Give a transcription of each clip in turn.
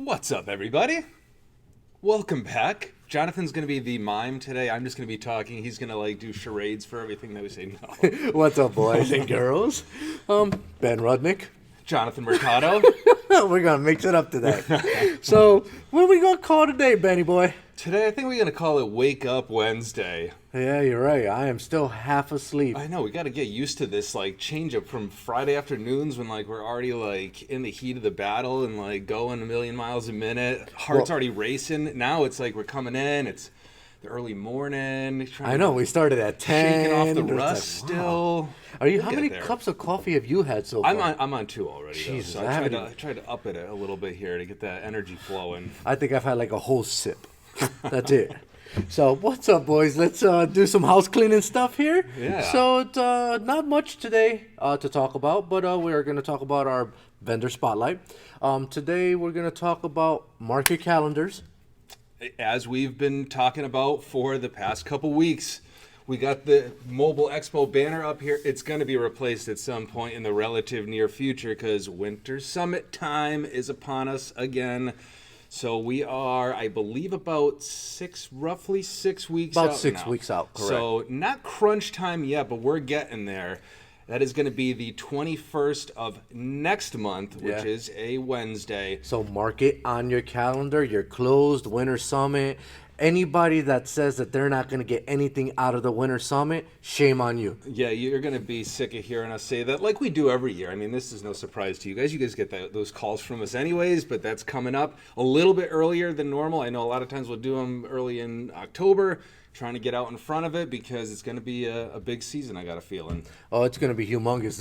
What's up, everybody? Welcome back. Jonathan's going to be the mime today. I'm just going to be talking. He's going to do charades for everything that we say. No. What's up, boys and girls? Ben Rudnick. Jonathan Mercado. We're gonna mix it up today. So, what are we gonna call today, Benny boy? Today, I think we're going to call it Wake Up Wednesday. Yeah, you're right. I am still half asleep. I know, we got to get used to this, change up from Friday afternoons when, we're already, in the heat of the battle and, going a million miles a minute. Heart's already racing. Now it's we're coming in. It's the early morning. I know, we started at 10. Shaking off the It's rust still. Are you? We'll How many there. cups of coffee have you had so far? I'm on 2 already. Jesus, So I tried to up it a little bit here to get that energy flowing. I think I've had a whole sip. That's it. So what's up, boys? Let's do some house cleaning stuff here. Yeah. So not much today to talk about, but we're going to talk about our vendor spotlight. Today we're going to talk about market calendars. As we've been talking about for the past couple weeks, we got the Mobile Expo banner up here. It's going to be replaced at some point in the relative near future because Winter Summit time is upon us again. So we are, I believe, about roughly 6 weeks out. About 6 now. weeks out, correct. So not crunch time yet, but we're getting there. That is going to be the 21st of next month, which is a Wednesday. So mark it on your calendar. You're closed, Winter Summit. Anybody that says that they're not going to get anything out of the Winter Summit, shame on you. Yeah, you're going to be sick of hearing us say that like we do every year. I mean, this is no surprise to you guys. You guys get those calls from us anyways, but that's coming up a little bit earlier than normal. I know a lot of times we'll do them early in October, trying to get out in front of it because it's going to be a big season, I got a feeling. Oh, it's going to be humongous.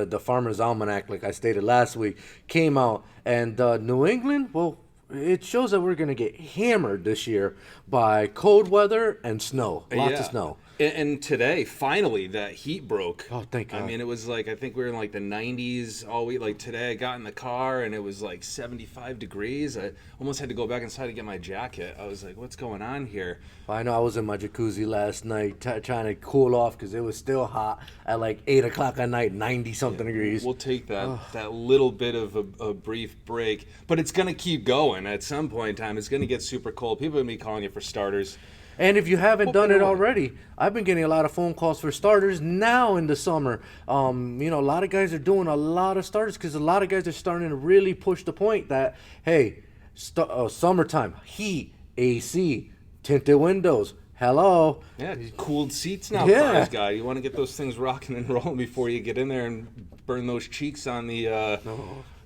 The Farmer's Almanac, like I stated last week, came out. And New England, well, it shows that we're going to get hammered this year by cold weather and snow. Lots of snow. And today, finally, that heat broke. Oh, thank God. I mean, it was I think we were in the 90s all week. Today, I got in the car and it was 75 degrees. I almost had to go back inside to get my jacket. I was like, what's going on here? I know I was in my jacuzzi last night trying to cool off because it was still hot at 8 o'clock at night, 90-something degrees. We'll take that little bit of a brief break. But it's going to keep going. At some point in time, it's going to get super cold. People are going to be calling you for starters. And if you haven't done it already, I've been getting a lot of phone calls for starters now in the summer. A lot of guys are doing a lot of starters because a lot of guys are starting to really push the point that, hey, summertime, heat, AC, tinted windows. Hello. Yeah, cooled seats now, Yeah. cars guy. You want to get those things rocking and rolling before you get in there and burn those cheeks on the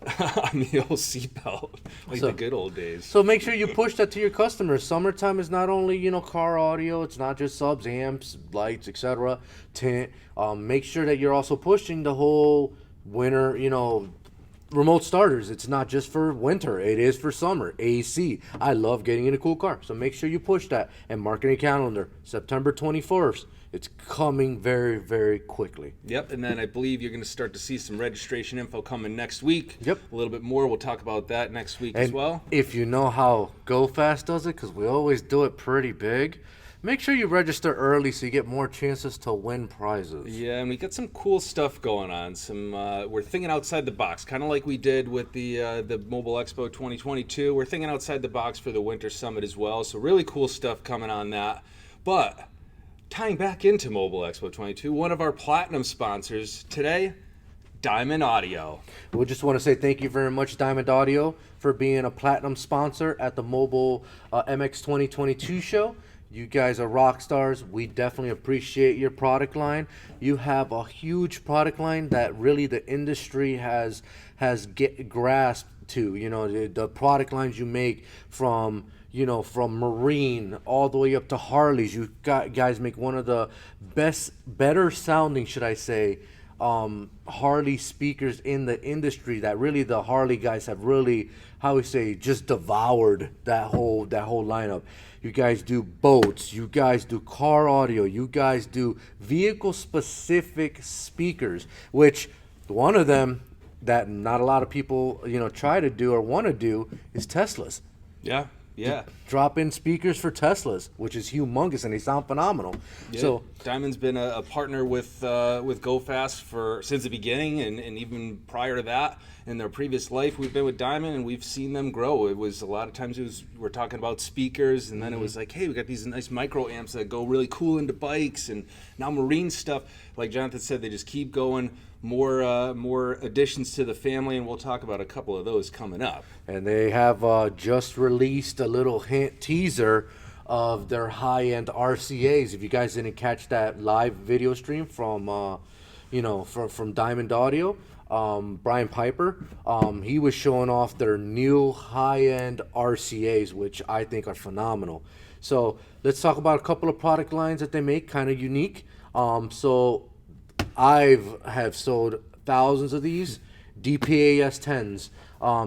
on the old seatbelt, the good old days. So make sure you push that to your customers. Summertime is not only, car audio, it's not just subs, amps, lights, etc., tint. Make sure that you're also pushing the whole winter, remote starters. It's not just for winter. It is for summer. AC. I love getting in a cool car. So make sure you push that and mark in your calendar. September 21st. It's coming very, very quickly. Yep, and then I believe you're going to start to see some registration info coming next week. Yep. A little bit more. We'll talk about that next week as well. If you know how GoFast does it, because we always do it pretty big, make sure you register early so you get more chances to win prizes. Yeah, and we got some cool stuff going on. We're thinking outside the box, kind of like we did with the Mobile Expo 2022. We're thinking outside the box for the Winter Summit as well. So really cool stuff coming on that. But tying back into Mobile Expo 22, one of our platinum sponsors today, Diamond Audio. We just want to say thank you very much, Diamond Audio, for being a platinum sponsor at the Mobile MX 2022 show. You guys are rock stars. We definitely appreciate your product line. You have a huge product line that really the industry has grasped to. The product lines you make from Marine all the way up to Harleys. You guys make one of the better sounding, should I say, Harley speakers in the industry that really the Harley guys have really, just devoured that whole lineup. You guys do boats, you guys do car audio, you guys do vehicle specific speakers, which one of them that not a lot of people, try to do or want to do is Tesla's. Yeah, Yeah. Drop-in speakers for Teslas, which is humongous, and they sound phenomenal. Yeah, So Diamond's been a partner with GoFast since the beginning, and even prior to that, in their previous life, we've been with Diamond, and we've seen them grow. It was a lot of times we're talking about speakers, and then it was like, hey, we got these nice micro amps that go really cool into bikes, and now marine stuff. Like Jonathan said, they just keep going. More additions to the family, and we'll talk about a couple of those coming up. And they have just released a little hint teaser of their high-end RCAs. If you guys didn't catch that live video stream from Diamond Audio, Brian Piper, he was showing off their new high-end RCAs, which I think are phenomenal. So let's talk about a couple of product lines that they make, kind of unique. So have sold thousands of these DPAS 10s.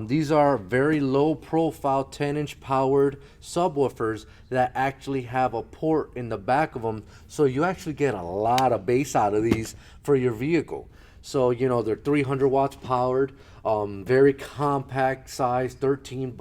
These are very low profile 10-inch powered subwoofers that actually have a port in the back of them, so you actually get a lot of bass out of these for your vehicle. So they're 300 watts powered, very compact size, 13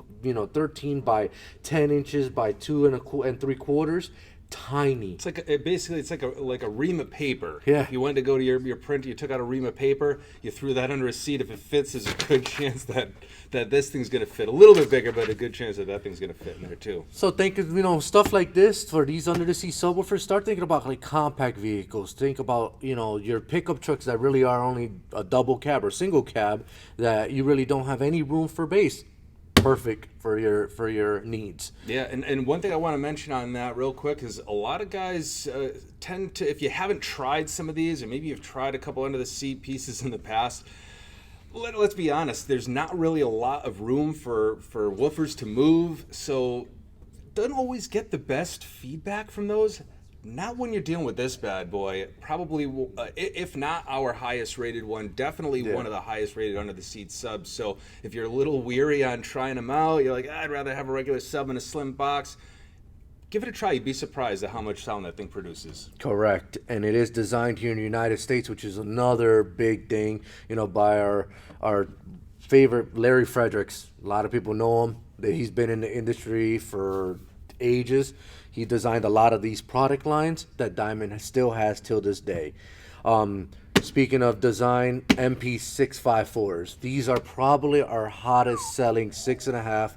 by 10 inches by 2 3/4. Tiny. It's like a ream of paper. Yeah. If you went to go to your printer, you took out a ream of paper, you threw that under a seat. If it fits, there's a good chance that this thing's gonna fit. A little bit bigger, but a good chance that thing's gonna fit in there too. So think of stuff like this for these under the seat subwoofers. Start thinking about like compact vehicles. Think about your pickup trucks that really are only a double cab or single cab that you really don't have any room for bass. Perfect for your needs. Yeah, and one thing I want to mention on that real quick is a lot of guys tend to, if you haven't tried some of these, or maybe you've tried a couple under the seat pieces in the past, let's be honest, there's not really a lot of room for woofers to move, so don't always get the best feedback from those. Not when you're dealing with this bad boy. Probably, if not our highest rated one, definitely one of the highest rated under the seat subs. So if you're a little weary on trying them out, you're like, I'd rather have a regular sub in a slim box. Give it a try. You'd be surprised at how much sound that thing produces. Correct. And it is designed here in the United States, which is another big thing, by our favorite Larry Fredericks. A lot of people know him. He's been in the industry for ages. He designed a lot of these product lines that Diamond still has till this day. Speaking of design, MP654s. These are probably our hottest selling 6.5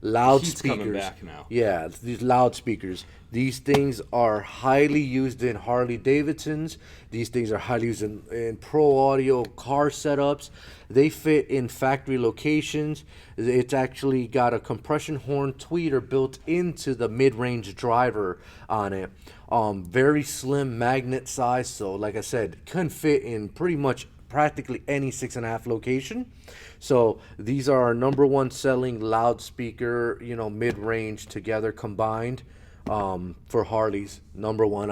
loudspeakers. Coming back now. Yeah, these loudspeakers. These things are highly used in Harley Davidsons. These things are highly used in pro audio car setups. They fit in factory locations. It's actually got a compression horn tweeter built into the mid-range driver on it. Very slim magnet size. So like I said, can fit in pretty much practically any 6.5 location. So these are our number one selling loudspeaker, mid-range together combined. For Harleys, number one.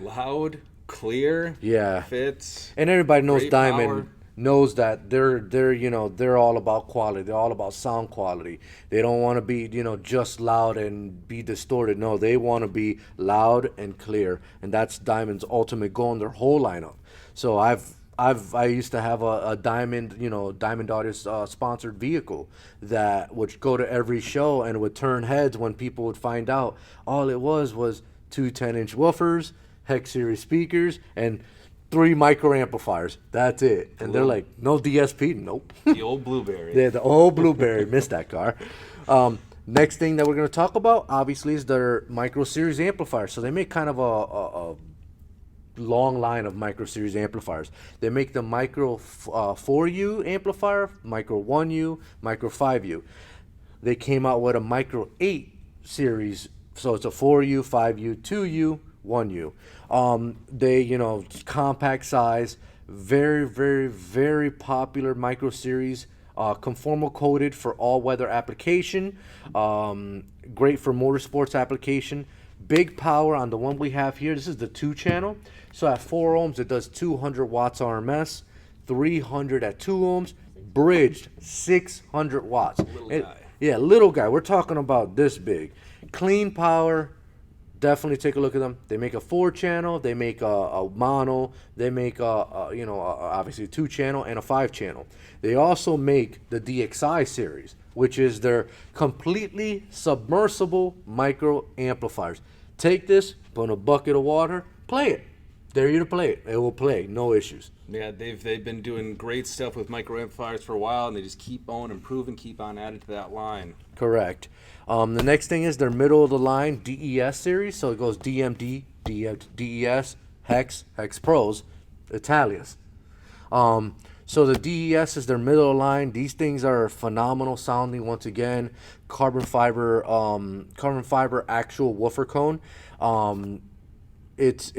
Loud, clear, yeah, fits, and everybody knows Diamond power. Knows that they're all about quality. They're all about sound quality. They don't want to be just loud and be distorted. No, they want to be loud and clear, and that's Diamond's ultimate goal in their whole lineup. So I used to have a Diamond, Diamond Audio sponsored vehicle that would go to every show and would turn heads when people would find out all it was 2 10-inch woofers, Hex Series speakers, and 3 micro amplifiers. That's it. And they're like, no DSP? Nope. The old Blueberry. Yeah, the old Blueberry. Missed that car. Next thing that we're going to talk about, obviously, is their micro series amplifiers. So they make kind of a long line of micro series amplifiers. They make the micro 4U amplifier, micro 1U, micro 5U. They came out with a micro 8 series, so it's a 4U, 5U, 2U, 1U. They, compact size, very, very, very popular micro series, conformal coated for all weather application, great for motorsports application. Big power on the one we have here. This is the 2-channel. So at 4 ohms, it does 200 watts RMS, 300 at 2 ohms, bridged 600 watts. Little guy. Yeah, little guy. We're talking about this big. Clean power, definitely take a look at them. They make a 4-channel, they make a mono, they make obviously a 2-channel and a 5-channel. They also make the DXI series, which is their completely submersible micro amplifiers. Take this, put in a bucket of water, play it. Dare you to play it. It will play, no issues. Yeah, they've been doing great stuff with micro amplifiers for a while, and they just keep on improving, keep on adding to that line. Correct. The next thing is their middle of the line DES series. So it goes DMD, DES, Hex, Hex Pros, Italias. So the DES is their middle of the line. These things are phenomenal sounding. Once again, carbon fiber actual woofer cone. It's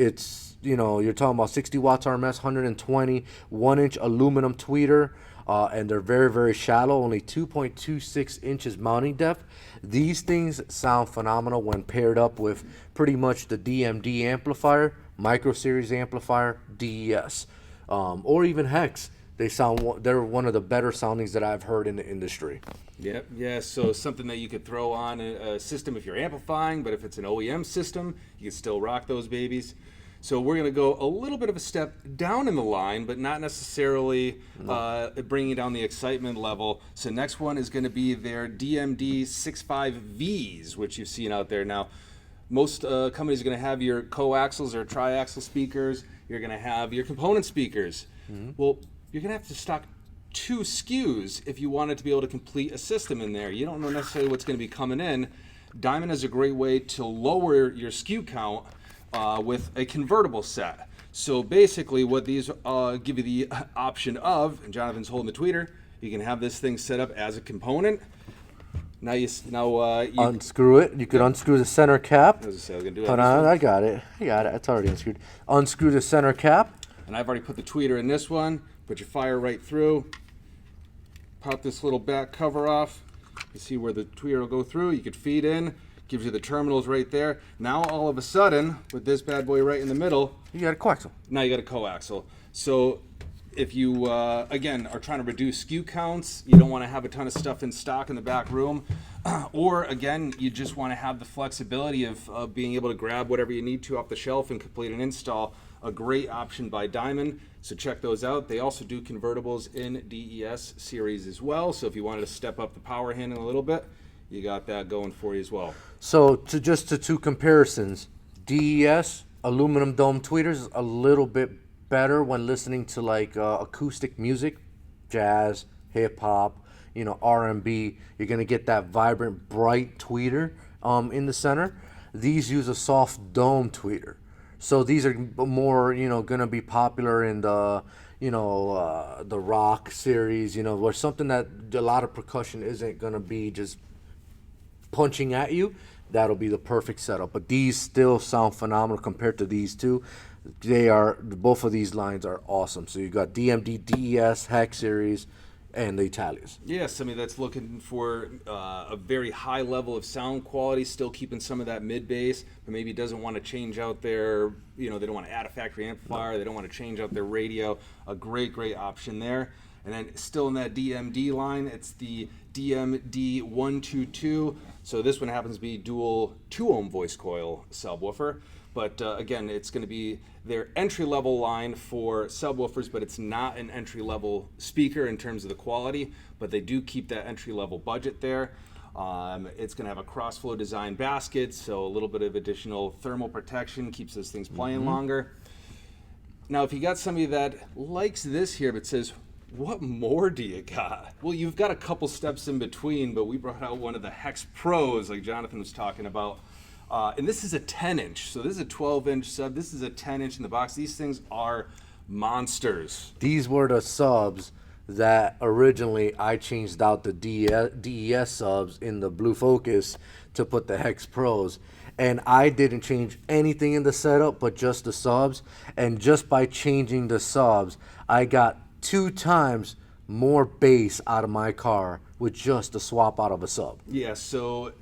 you're talking about 60 watts RMS, 120, 1-inch aluminum tweeter, and they're very, very shallow, only 2.26 inches mounting depth. These things sound phenomenal when paired up with pretty much the DMD amplifier, micro series amplifier, DES, or even Hex. They're one of the better soundings that I've heard in the industry. Yep, yeah, so something that you could throw on a system if you're amplifying, but if it's an OEM system, you can still rock those babies. So we're going to go a little bit of a step down in the line, but not necessarily bringing down the excitement level. So next one is going to be their DMD 65Vs, which you've seen out there. Now, most companies are going to have your coaxials or triaxial speakers. You're going to have your component speakers. Well, you're going to have to stock 2 SKUs if you wanted to be able to complete a system in there. You don't know necessarily what's going to be coming in. Diamond is a great way to lower your SKU count with a convertible set. So basically what these give you the option of, and Jonathan's holding the tweeter, you can have this thing set up as a component. Now you unscrew it. You could unscrew the center cap. Hold on, I got it. It's already unscrewed. Unscrew the center cap. And I've already put the tweeter in this one. Put your fire right through. Pop this little back cover off. You see where the tweeter will go through. You could feed in. Gives you the terminals right there. Now all of a sudden, with this bad boy right in the middle, you got a coaxial. Now you got a coaxial. So if you, again, are trying to reduce SKU counts, you don't want to have a ton of stuff in stock in the back room, or again, you just want to have the flexibility of being able to grab whatever you need to off the shelf and complete an install, a great option by Diamond. So check those out. They also do convertibles in DES series as well. So if you wanted to step up the power handling a little bit, you got that going for you as well. So to 2 comparisons, DES aluminum dome tweeters is a little bit better when listening to like acoustic music, jazz, hip hop, R&B. You're gonna get that vibrant, bright tweeter in the center. These use a soft dome tweeter, so these are more gonna be popular in the the rock series, where something that a lot of percussion isn't gonna be just punching at you. That'll be the perfect setup. But these still sound phenomenal compared to these two. Both of these lines are awesome. So you got DMD, DES, Hex series, and the Italias. Yeah, somebody that's looking for a very high level of sound quality, still keeping some of that mid bass, but maybe doesn't want to change out their, they don't want to add a factory amplifier, they don't want to change out their radio. A great option there. And then still in that DMD line, it's the DMD 122. So this one happens to be dual 2-ohm voice coil subwoofer. But again, it's going to be their entry-level line for subwoofers, but it's not an entry-level speaker in terms of the quality, but they do keep that entry-level budget there. It's going to have a cross-flow design basket, so a little bit of additional thermal protection, keeps those things playing longer. Now, if you got somebody that likes this here but says, what more do you got? Well, you've got a couple steps in between, but we brought out one of the Hex Pros like Jonathan was talking about. And this is a 10-inch. So this is a 12-inch sub. This is a 10-inch in the box. These things are monsters. These were the subs that originally I changed out the DES subs in the Blue Focus to put the Hex Pros. And I didn't change anything in the setup but just the subs. And just by changing the subs, I got 2 times more bass out of my car with just the swap out of a sub. Yeah, so,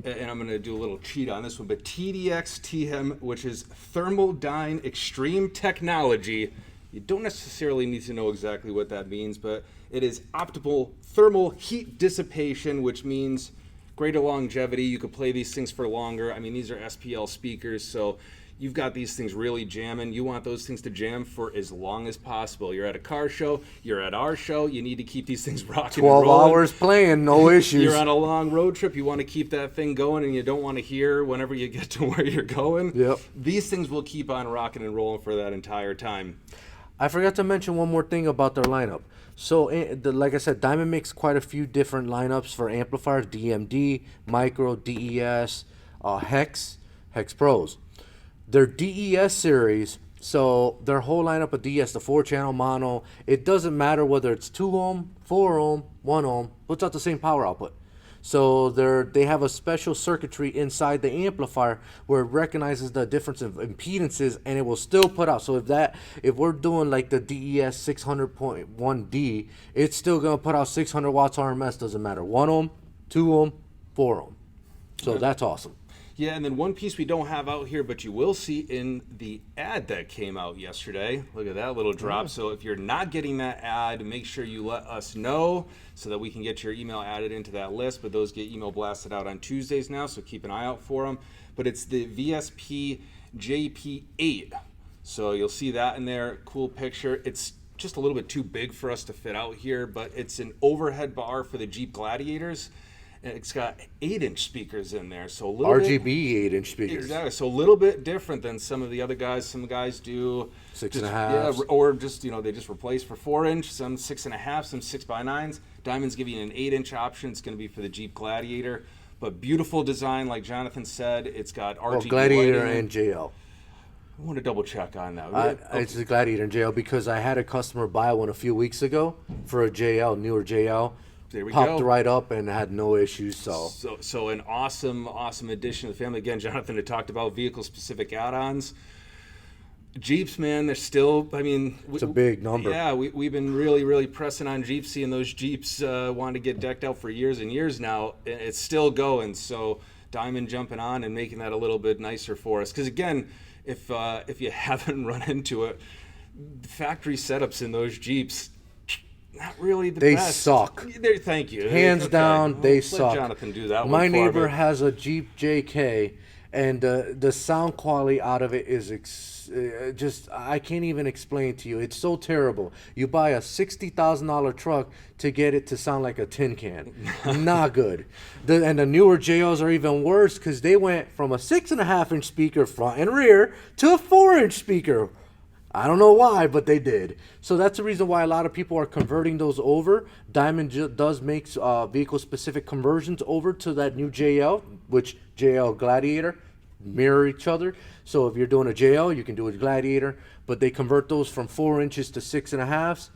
and I'm going to do a little cheat on this one, but TDX TM, which is Thermodyne Extreme Technology. You don't necessarily need to know exactly what that means, but it is optimal thermal heat dissipation, which means greater longevity. You could play these things for longer. I mean, these are SPL speakers, so you've got these things really jamming. You want those things to jam for as long as possible. You're at a car show, you're at our show, you need to keep these things rocking 12 and rolling. hours playing, no issues. You're on a long road trip, you want to keep that thing going, and you don't want to hear whenever you get to where you're going. Yep. These things will keep on rocking and rolling for that entire time. I forgot to mention one more thing about their lineup. So, like I said, Diamond makes quite a few different lineups for amplifiers: DMD, Micro, DES, Hex Pros. Their DES series, so their whole lineup of DES, the 4-channel mono, it doesn't matter whether it's 2 ohm, 4 ohm, 1 ohm, puts out the same power output. So they have a special circuitry inside the amplifier where it recognizes the difference of impedances, and it will still put out. So if we're doing like the DES 600.1D, it's still gonna put out 600 watts RMS. Doesn't matter, 1 ohm, 2 ohm, 4 ohm. So that's awesome. Yeah, and then one piece we don't have out here, but you will see in the ad that came out yesterday. Look at that little drop. So if you're not getting that ad, make sure you let us know so that we can get your email added into that list. But those get email blasted out on Tuesdays now, so keep an eye out for them. But it's the VSP JP8. So you'll see that in there. Cool picture. It's just a little bit too big for us to fit out here, but it's an overhead bar for the Jeep Gladiators. And it's got 8-inch speakers in there, so a little RGB 8-inch speakers. Exactly, so a little bit different than some of the other guys. Some guys do 6.5. yeah, or just they just replace for 4-inch. Some 6.5, some 6x9s. Diamond's giving you an 8-inch option. It's going to be for the Jeep Gladiator, but beautiful design, like Jonathan said. It's got RGB Gladiator lighting. and JL. I want to double check on that. It's the Gladiator and JL because I had a customer buy one a few weeks ago for a JL, newer JL. There we Popped go. right up and had no issues. So an awesome addition to the family. Again, Jonathan had talked about vehicle-specific add-ons. Jeeps, man, they're still, I mean... It's a big number. Yeah, we've been really, really pressing on Jeeps, seeing those Jeeps want to get decked out for years and years now. It's still going, so Diamond jumping on and making that a little bit nicer for us. Because, again, if you haven't run into it, factory setups in those Jeeps... Not really the best. They suck. Thank you. Hands down, they let suck. Jonathan do that one My for neighbor me. has a Jeep JK, and the sound quality out of it is just I can't even explain to you. It's so terrible. You buy a $60,000 truck to get it to sound like a tin can. Not good. And the newer JLs are even worse because they went from a 6.5-inch speaker front and rear to a 4-inch speaker. I don't know why, but they did. So that's the reason why a lot of people are converting those over. Diamond does make vehicle-specific conversions over to that new JL, which JL Gladiator mirror each other. So if you're doing a JL, you can do a Gladiator, but they convert those from 4 inches to 6.5s.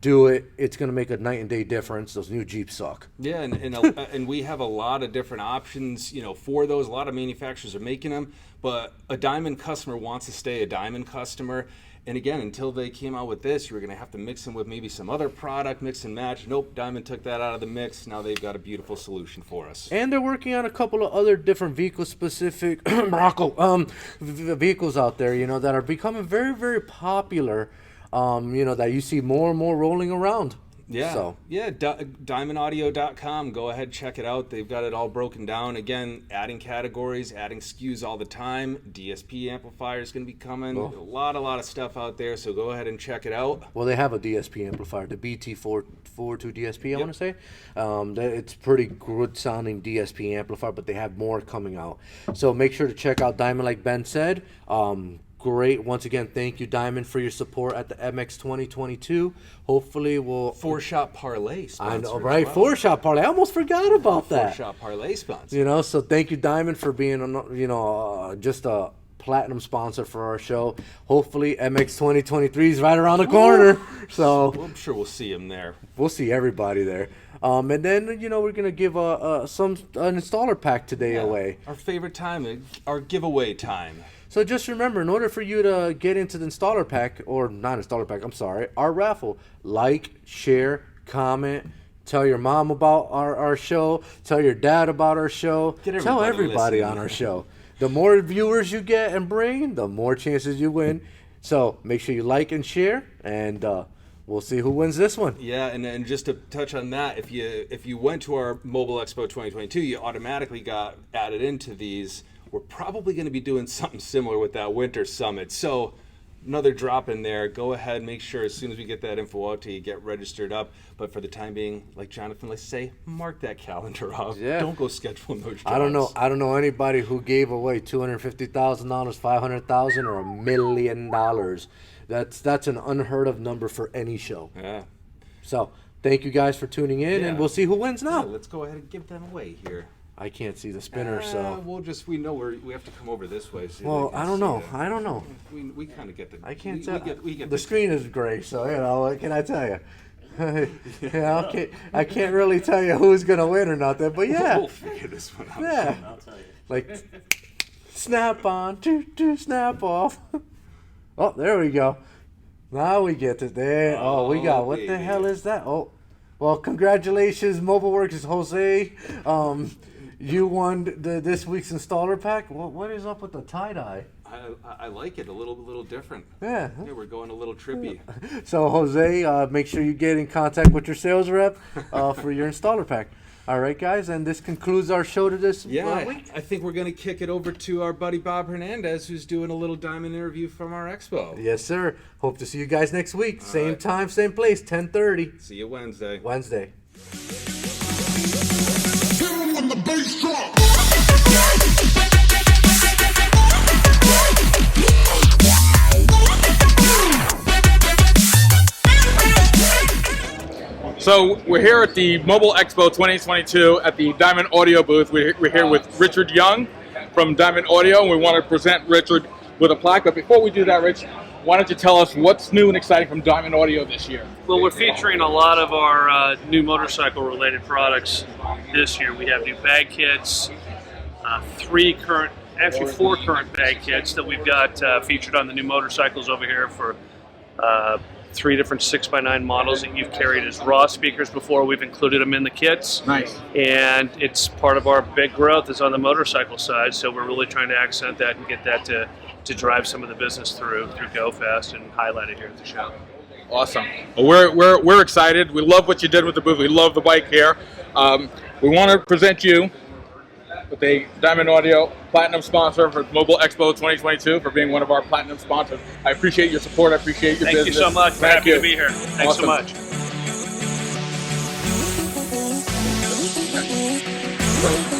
Do it. It's going to make a night and day difference. Those new Jeeps suck. Yeah, and we have a lot of different options, for those. A lot of manufacturers are making them, but a Diamond customer wants to stay a Diamond customer. And again, until they came out with this, you were going to have to mix them with maybe some other product, mix and match. Nope, Diamond took that out of the mix. Now they've got a beautiful solution for us. And they're working on a couple of other different vehicle-specific vehicles out there, that are becoming very, very popular. That you see more and more rolling around. Yeah, So. yeah. DiamondAudio.com. Go ahead, check it out. They've got it all broken down. Again, adding categories, adding SKUs all the time. DSP amplifier is going to be coming. Well. A lot of stuff out there. So go ahead and check it out. Well, they have a DSP amplifier, the BT442 DSP, I want to say. It's pretty good sounding DSP amplifier, but they have more coming out. So make sure to check out Diamond, like Ben said. Great. Once again, thank you, Diamond, for your support at the MX 2022. Hopefully we'll... 4-Shot Parlay sponsor. I know, right? 4-Shot Parlay. I almost forgot about that. 4-Shot Parlay sponsor. So thank you, Diamond, for being, just a platinum sponsor for our show. Hopefully MX 2023 is right around the corner. So Well, I'm sure we'll see him there. we'll see everybody there. And then, we're going to give an installer pack today away. Our favorite time, our giveaway time. So just remember, in order for you to get into the installer pack, or not installer pack, I'm sorry, our raffle, like, share, comment, tell your mom about our show, tell your dad about our show, tell everybody on our show. The more viewers you get and bring, the more chances you win. So make sure you like and share, and we'll see who wins this one. Yeah, and just to touch on that, if you went to our Mobile Expo 2022, you automatically got added into these. We're probably going to be doing something similar with that Winter Summit. So another drop in there. Go ahead, make sure as soon as we get that info out to you, get registered up. But for the time being, like Jonathan likes to say, mark that calendar off. Yeah. Don't go scheduling those jobs. I don't know anybody who gave away $250,000, $500,000, or $1 million. That's an unheard of number for any show. Yeah. So thank you guys for tuning in, Yeah. and we'll see who wins Yeah, now. let's go ahead and give them away here. I can't see the spinner, so. We know we have to come over this way. So Well, they can I don't see know. it. I don't know. We kind of get the. I can't we tell. get The screen is gray, so what can I tell you? Yeah, I can't really tell you who's gonna win or nothing, but yeah, We'll figure this one out. yeah. I'll tell you. Like snap on, snap off. Oh, there we go. Now we get to there. Oh, we got what the baby. hell is that? Oh, well, congratulations, MobileWorks Jose. You won this week's installer pack. What is up with the tie dye? I like it a little different. Yeah. Yeah, we're going a little trippy. So Jose, make sure you get in contact with your sales rep for your installer pack. All right, guys, and this concludes our show to this Yeah, week. I think we're going to kick it over to our buddy Bob Hernandez, who's doing a little diamond interview from our expo. Yes, sir. Hope to see you guys next week. Same right. time, same place, 10:30 See you Wednesday. Wednesday. Hit 'em when the bass drop. So we're here at the Mobile Expo 2022 at the Diamond Audio booth. We're here with Richard Young from Diamond Audio, and we want to present Richard with a plaque. But before we do that, Rich, why don't you tell us what's new and exciting from Diamond Audio this year? Well, we're featuring a lot of our new motorcycle-related products this year. We have new bag kits, four current bag kits that we've got featured on the new motorcycles over here for 3 different 6x9 models that you've carried as raw speakers before. We've included them in the kits. Nice. And it's part of our big growth is on the motorcycle side, so we're really trying to accent that and get that to drive some of the business through GoFest and highlight it here at the show. Awesome. Well, we're excited. We love what you did with the booth. We love the bike here. We want to present you with a Diamond Audio Platinum sponsor for Mobile Expo 2022 for being one of our Platinum sponsors. I appreciate your support. I appreciate your Thank business. you so much. We're Thank happy you. to be here. Thanks so Awesome. much.